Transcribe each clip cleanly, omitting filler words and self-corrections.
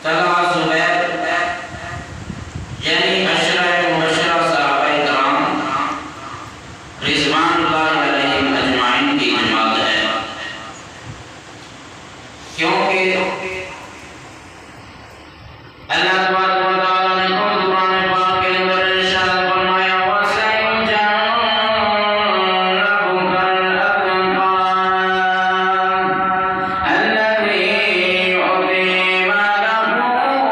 طلحہ زبیر یعنی عشرہ مبشرہ صحابہ کرام رضوان اللہ علیہم اجمعین کی جماعت ہے، کیونکہ اللہ تبارک و تعالیٰ نے خود قرآن پاک کے اندر ارشاد فرمایا وَسَيُجَنَّبُهَا الْأَتْقَى الَّذِي يُؤْتِي مَالَهُ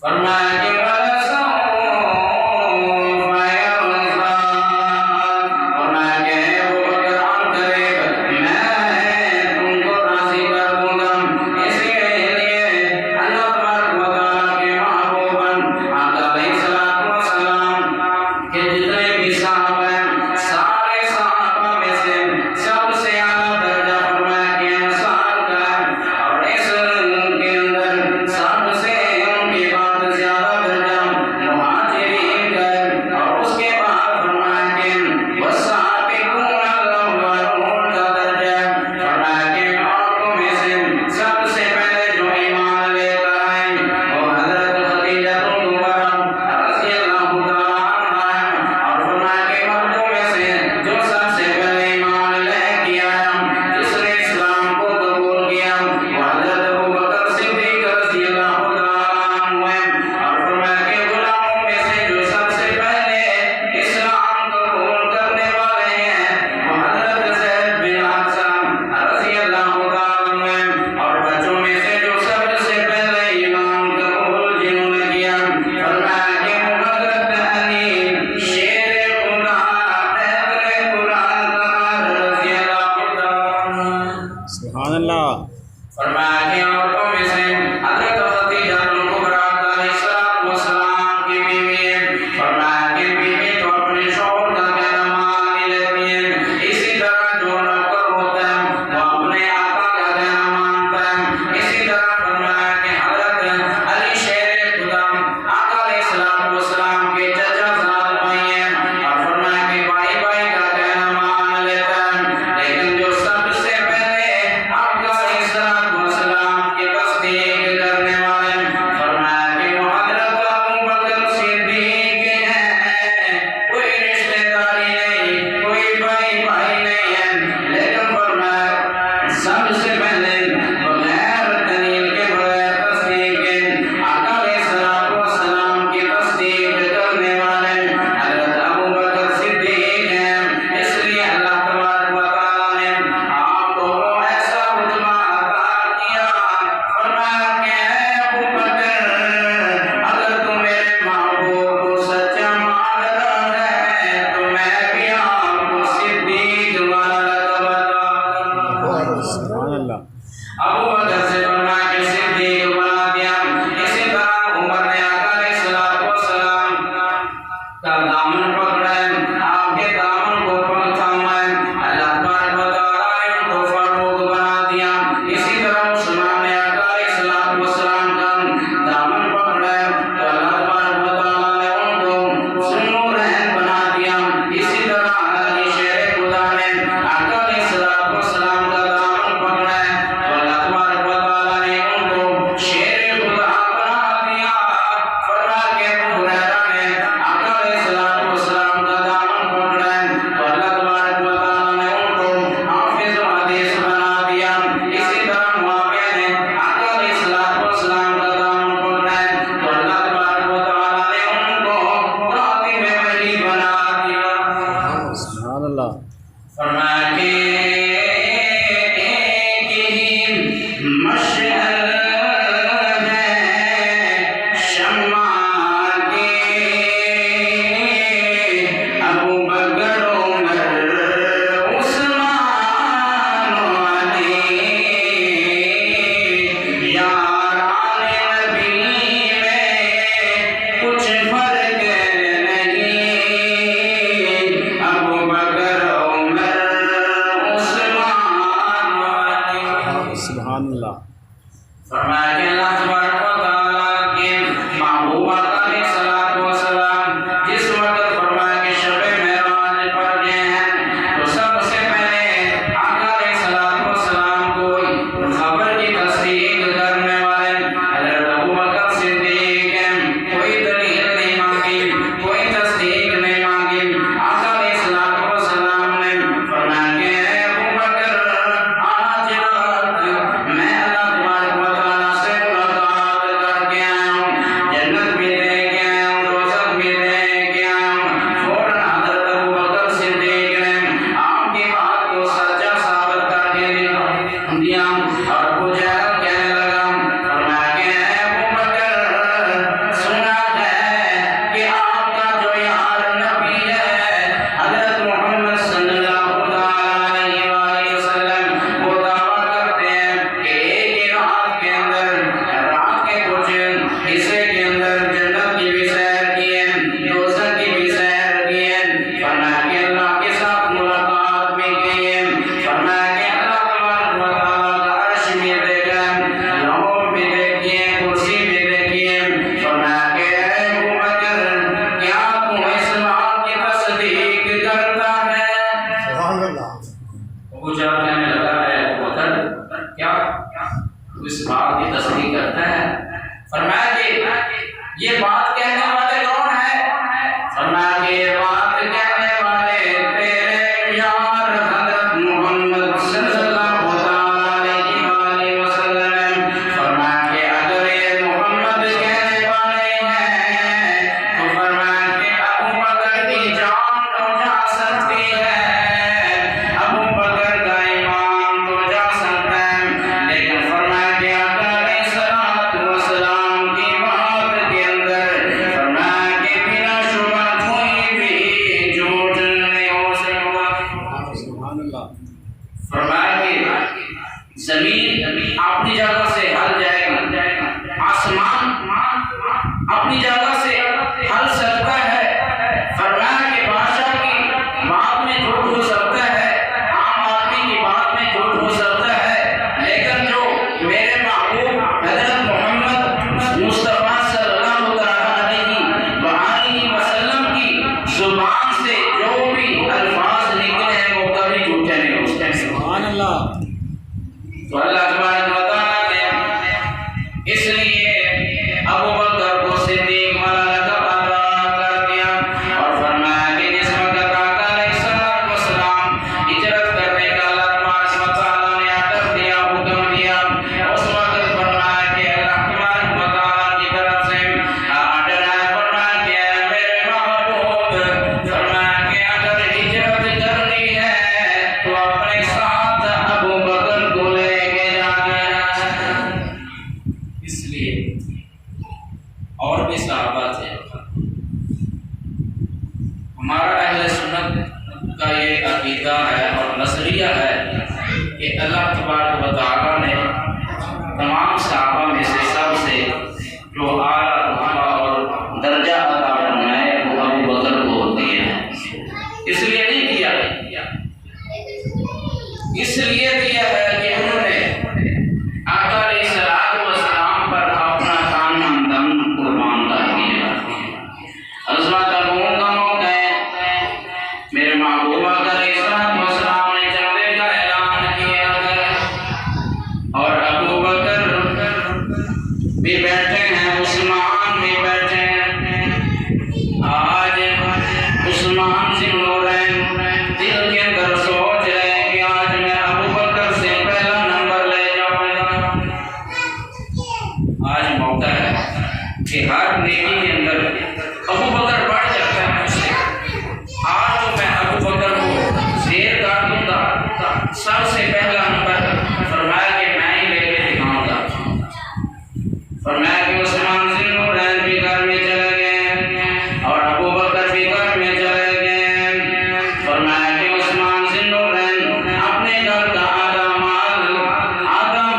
فرمایا کہ فرمایا کہ اللہ تبارک و تعالیٰ کے محبوب اس بات کی تصدیق کرتا ہے؟ فرمایا کہ یہ بات کہنے والے کون ہیں؟ فرمایا کہ یہ بات کہنے والے تیرے یار حضرت محمد صلی اللہ علیہ وآلہ وسلم. فرمایا کہ اگر یہ محمد کہنے والے ہیں تو فرمایا کہ ابو بکر کی جان تو جا سکتی ہے، ابو بکر کا ایمان تو جا سکتا ہے، لیکن فرمایا کہ علیہ الصلوۃ والسلام کی بات کے اندر فرمایا کہ بلا شبہ کوئی بھی جھوٹ نہیں ہو سکتا. سبحان اللہ. فرمایا کہ زمین اپنی جگہ سے ہل جائے گا، آسمان اپنی جگہ سے ہل سکتا ہے. فرمایا کہ بادشاہ کی بات میں جھوٹ ہو سکتا ہے، عام آدمی کی بات میں جھوٹ ہو سکتا ہے، لیکن جو میرے محبوب حضرت محمد مصطفیٰ صلی اللہ علیہ وسلم کی زبان سے جو بھی الفاظ نکلے ہیں وہ کبھی جھوٹے نہیں ہو سکتے. سبحان اللہ. تو اللہ تبارک و تعالیٰ نے اس لیے ابو بکر کو صدیق والا لقب عطا کر دیا اور فرمایا کہ جس وقت آقا علیہ الصلوۃ والسلام ہجرت کرنے کا اللہ تبارک و تعالیٰ نے آرڈر دیا، حکم دیا، اس وقت فرمایا کہ اللہ تبارک و تعالیٰ کی طرف سے آرڈر آیا. فرمایا کہ اے میرے محبوب، فرمایا کہ اگر ہجرت کرنی ہے تو اپنے ساتھ ابو بکر کو لے کے جانا ہے. اس لیے اور بھی صحابہ تھے. ہمارا اہل سنت کا یہ عقیدہ ہے اور نظریہ ہے کہ اللہ تبارک و تعالیٰ نے تمام صحابہ میں سے سب سے جو اعلیٰ رتبہ اور درجہ عطا فرمائے وہ ابو بکر کو دیے ہیں. اس لیے نہیں کیا، اس لیے دیا ہے کہ انہوں نے آقا علیہ الصلوۃ والسلام پر اپنا خان دم قربان کر دیا. غزوہ تبوک کا موقع ہے، میرے محبوب آقا علیہ الصلوۃ والسلام نے جنگ کا اعلان کیا ہے اور ابو بکر بھی بیٹھے ہیں، عثمان بھی بیٹھے ہیں. آج عثمان سے دل کے اندر سوچ رہے ہیں کہ آج میں ابو بکر سے پہلا نمبر لے جاؤں گا. آج موقع ہے کہ ہر نیکی کے اندر ابو بکر بڑھ جاتا ہے مجھ سے. آج تو میں ابو بکر کو زیر کر دوں گا، سب سے پہلا نمبر فرمایا کہ میں ہی لے کے دکھاؤں گا. فرمایا کہ عثمان ذوالنورین بھی گھر میں چلے گئے اور ابو بکر بھی گھر میں چلے گئے. فرمایا کہ عثمان ذوالنورین اپنے گھر کا آدھا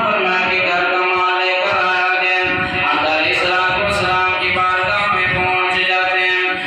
فرمایا کہ گھر کا مال لے کر آیا گیا. آقا علیہ الصلوۃ والسلام کی بارگاہ میں پہنچ جاتے ہیں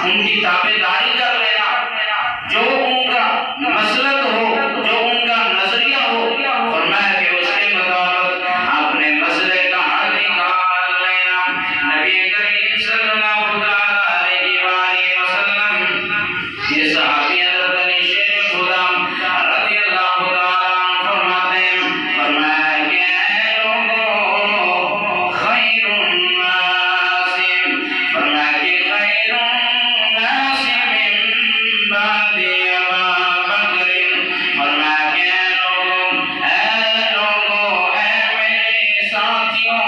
ان کی تابع داری کر لینا، جو ان کا مسلک ہو، جو ان کا نظریہ ہو، فرمایا کہ اس کے مطابق اپنے مسئلے کا حل نکال لینا۔ نبی کریم صلی اللہ علیہ وسلم یہ صحابی حضرت علی شیر خدا رضی اللہ تعالیٰ عنہ فرماتے ہیں، فرمایا کہ اے لوگوں خیر الناس، فرمایا کہ خیر الناس من بعد ابا بکر، فرمایا کہ اے لوگوں اے میرے ساتھیوں،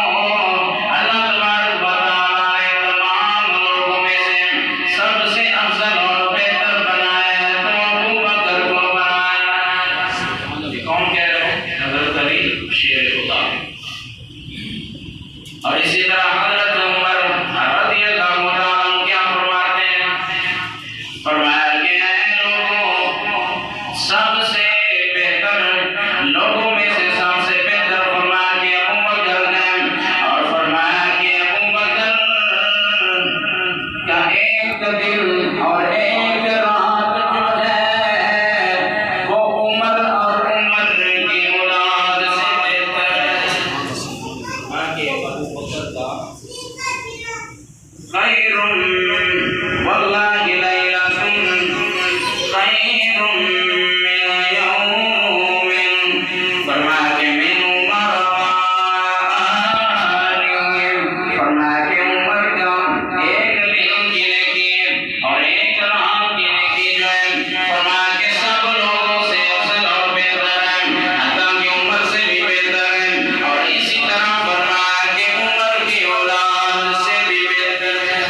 اللہ تبارک و تعالیٰ نے تمام لوگوں میں سے سب سے افضل اور بہتر بنایا تو ابو بکر کو بنایا۔ یہ کون کہہ رہے ہو؟ حضرت علی شیر خدا۔ اور اسی طرح حضرت عمر رضی اللہ عنہ کیا فرماتے ہیں؟ فرمایا کہ اے لوگوں سب سے بہتر لوگوں میں سے سب سے بہتر فرمایا کہ ابو بکر ہیں، اور فرمایا کہ ابو بکر کا ایک دل اور ایک رات جو ہے وہ عمر اور عمر کی اولاد سے بہتر ہے۔ آگے ابو بکر کا خیر واللہ لیلۃ خیر من یوم، فرمایا کہ من عمر فرمایا کہ عمر کا ایک دن کی نیکی اور ایک رات کی نیکی جو ہے، فرمایا کہ سب لوگوں سے افضل اور بہتر ہے، حتیٰ کہ عمر سے بھی بہتر ہے، اور اسی طرح فرمایا کہ عمر کی اولاد سے بھی بہتر ہے۔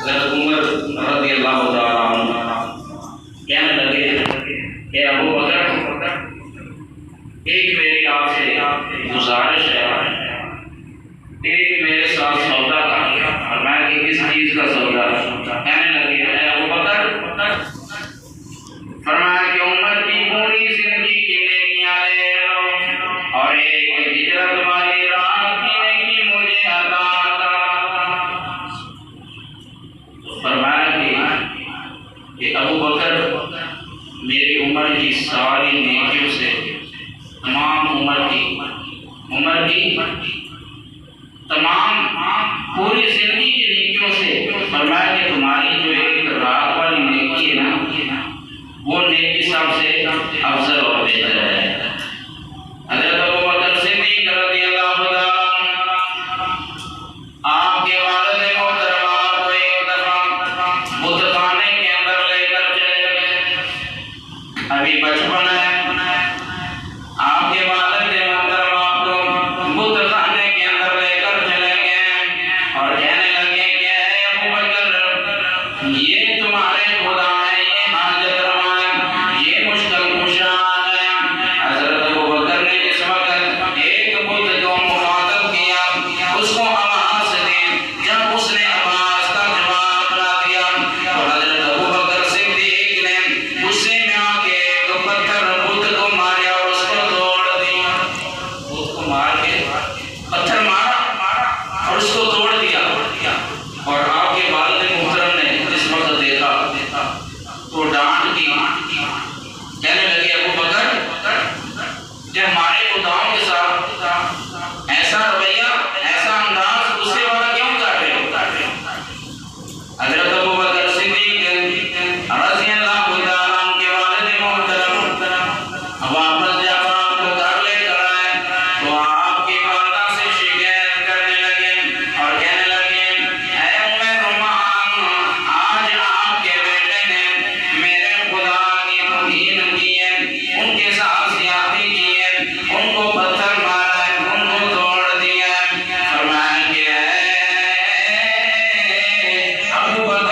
حضرت عمر رضی اللہ تعالیٰ عنہ کہنے لگے کہ ابو بکر ایک میری آپ سے گزارش ہے، ایک میرے ساتھ سودا کر، اور میں کہ کس چیز کا سودا؟ کہنے لگے اے ابو بکر، فرمایا کہ عمر کی پوری زندگی کی نیکیاں لے لو اور ایک ہجرت والی رات کی نیکی مجھے عطا کر۔ فرمایا کہ ابو بکر میری عمر کی ساری نیکیوں سے، تمام عمر کی تمام پوری زندگی کی نیکیوں سے، فرمایا کہ تمہاری جو ایک رات والی نیکی ہے نا، وہ نیکی سب سے افضل اور بہتر ہے۔ حضرت ابو بکر صدیق رضی اللہ تعالیٰ عنہ آپ کے والد محترم آپ کو ایک دفعہ بت خانے کے اندر لے کر چلے گئے۔ ابھی بچپن ہے، آپ کے والد محترم آپ کو بت خانے کے اندر لے کر چلے گئے اور کہنے لگے کہ اے ابو بکر، یہ تمہارے خدا ہے، یہ حاجت روا ہے، یہ مشکل کشا آ گیا۔ حضرت ابو بکر نے جس وقت ایک بت کو مخاطب کیا، اس کو آواز دی، جب اس نے آواز کا جواب نہ دیا تو حضرت ابو بکر صدیق نے غصے میں آ کے ایک پتھر بت کو مارا اور اس کو توڑ دیا۔ بت کو مار کے پتھر مارا اور اس کو توڑ دیا، اور آپ کے والد محترم نے اس وقت دیکھا تو ڈانٹ دی، کہنے لگے ابو بکر کہ ہمارے خداؤں کے ساتھ ایسا رویہ، ایسا انداز غصے والا کیوں کر رہے ہو؟ حضرت ابو بکر صدیق رضی اللہ تعالیٰ عنہ کے والد محترم واپس جب آپ کو گھر لے کر آئے تو آپ کی والدہ سے شکایت کرنے لگے اور کہنے لگے اے ام رومان، آج آپ کے بیٹے نے میرے خدا کی توہین کی ہے، ان کے ساتھ زیادتی کی ہے، ان کو پتھر مارا ہے، ان کو توڑ دیا ہے۔ فرمایا کہ اے ابو بکر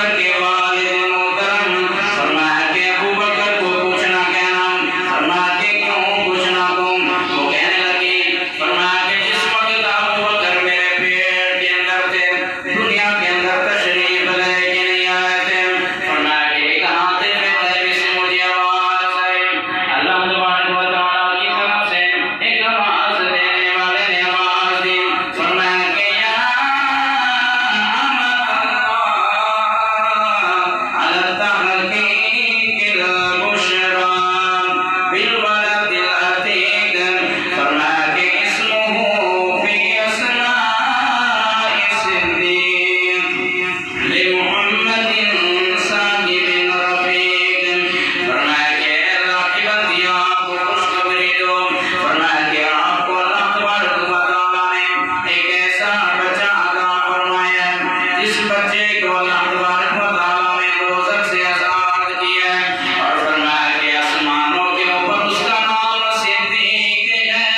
مشرک کو اللہ تبارک و تعالیٰ نے دوزخ سے آزاد کیا اور فرمایا کہ آسمانوں کے اوپر اس کا نام صدیق ہے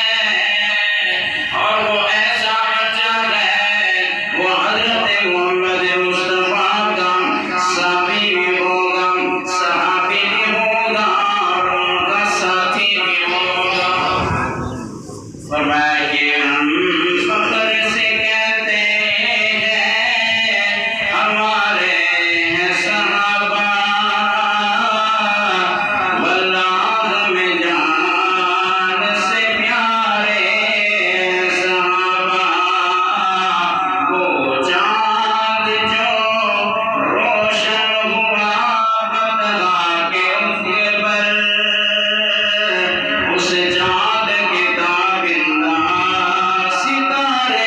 اور وہ ایسا بچہ ہے وہ حضرت محمد مصطفیٰ کا صحابی بھی ہوگا صحابی بھی ہوگا اور ان کا ساتھی بھی ہوگا فرمایا کہ ہم فخر سے کہتے ہیں ہمارے ہیں صحابہ واللہ ہمیں جان سے پیارے صحابہ وہ چاند جو روشن ہوا بدلا کے افق پر اس چاند کے تابندہ ستارے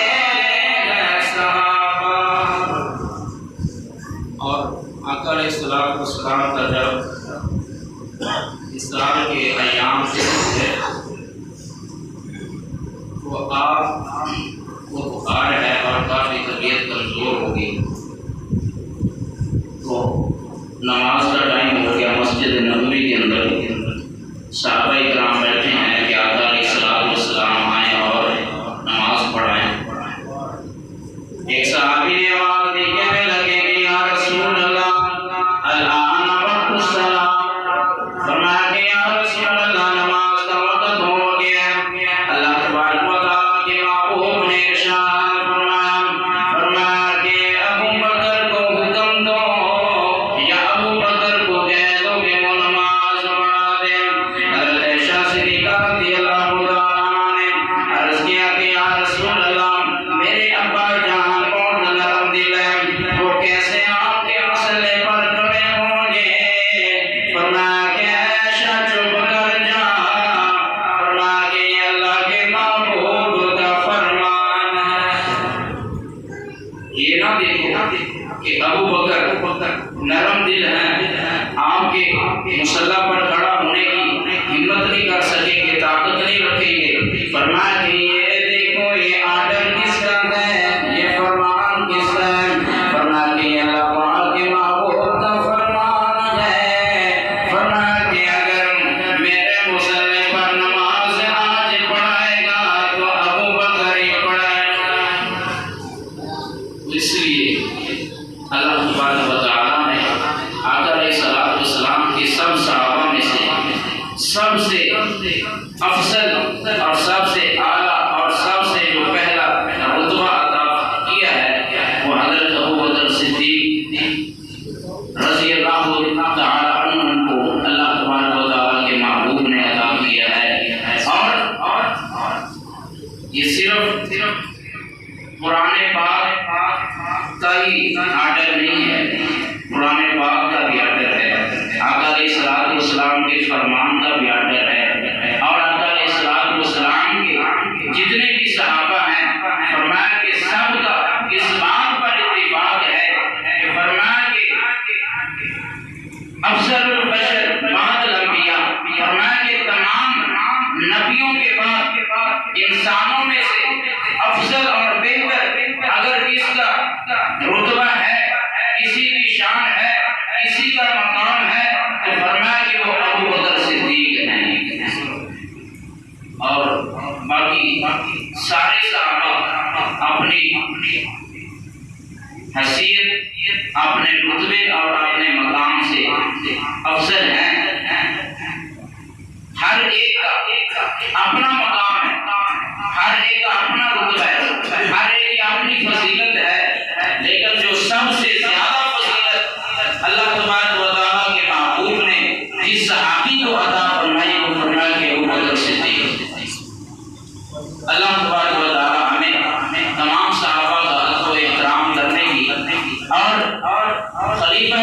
صحابہ اور آقا علیہ السلام کا جب اسرار کے ایام سے ہے وہ بخار ہے اور کافی طبیعت کمزور ہوگی تو نماز کا ٹائم ہو گیا مسجد نبوی کے اندر صحابہ کرام بیٹھے ہیں کہ آقا علیہ السلام آئیں اور نماز پڑھائیں ایک صحابی نے آواز دی کہنے لگے کہ یا رسول اللہ الآن وقت الصلاۃ فرمایا کہ یا رسول اللہ نماز کا وقت ہو گیا اللہ تبارک و تعالیٰ کے محبوب نے ارشاد فرمایا کہ ابو بکر کو حکم دو یا ابو بکر کو کہہ دو کہ وہ نماز پڑھا دے حضرت عائشہ صدیقہ رضی اللہ تعالیٰ نے عرض کیا کہ یا رسول اللہ میرے ابا جان بہت نرم دل ہے وہ کیسے آپ کے مسئلے پر کھڑے ہوں گے فرمایا کہ عائشہ چپ کر جا فرمایا کہ یہ اللہ کے محبوب کا فرمان ہے یہ نہ دیکھو کہ ابو بکر نرم دل ہیں آپ کے مصلی پر کھڑا ہونے کی ہمت نہیں کر سکیں گے طاقت نہیں رکھیں گے فرمایا کہ یہ دیکھو یہ آرڈر کس کا ہے یہ فرمان کس کا ہے فرمایا کہ یہ اللہ پاک کے محبوب کا فرمان ہے فرمایا کہ اگر میرے مصلی پر نماز آج پڑھائے گا تو ابو بکر ہی پڑھائے گا اس لیے اللہ تبارک و تعالیٰ نے آقا علیہ السلام کی سب صحابہ میں سے سب سے افضل اور سب سے اعلیٰ اور سب سے جو پہلا رتبہ عطا کیا ہے وہ حضرت ابو بکر صدیق رضی اللہ تعالیٰ عنہ کو اللہ تبارک و تعالیٰ کے محبوب نے عطا کیا ہے اور یہ صرف قرآن پاک کا ہی آرڈر نہیں ہے قرآن پاک کا بھی آرڈر ہے آقا علیہ السلام کے فرمان کا بھی آرڈر ہے اور آقا علیہ السلام کے جتنے بھی صحابہ ہیں فرمایا کہ سب کا اس بات پر اتفاق ہے کہ فرمایا کہ افضل البشر بعد الانبیاء فرمایا کہ تمام نبیوں کے بعد انسانوں میں سے افضل اور بہتر اگر کس کا رتبہ ہے کسی کی شان ہے کسی کا مقام ہے تو فرمایا کہ وہ ابو بکر صدیق ہیں اور باقی سارے صحابہ اپنی حیثیت اپنے رتبے اور اپنے مقام سے افضل ہیں ہر ایک کا اپنا مقام ہے ہر ایک کا اپنا رتبہ ہے ہر ایک کی اپنی فضیلت ہے لیکن جو سب سے زیادہ فضیلت اللہ تبارک و تعالیٰ کے محبوب نے جس صحابی کو عطا فرمائی وہ فرمایا کہ ابو بکر صدیق اللہ تبارک و تعالیٰ ہمیں تمام صحابہ کا ادب و احترام کرنے کی اور خلیفہ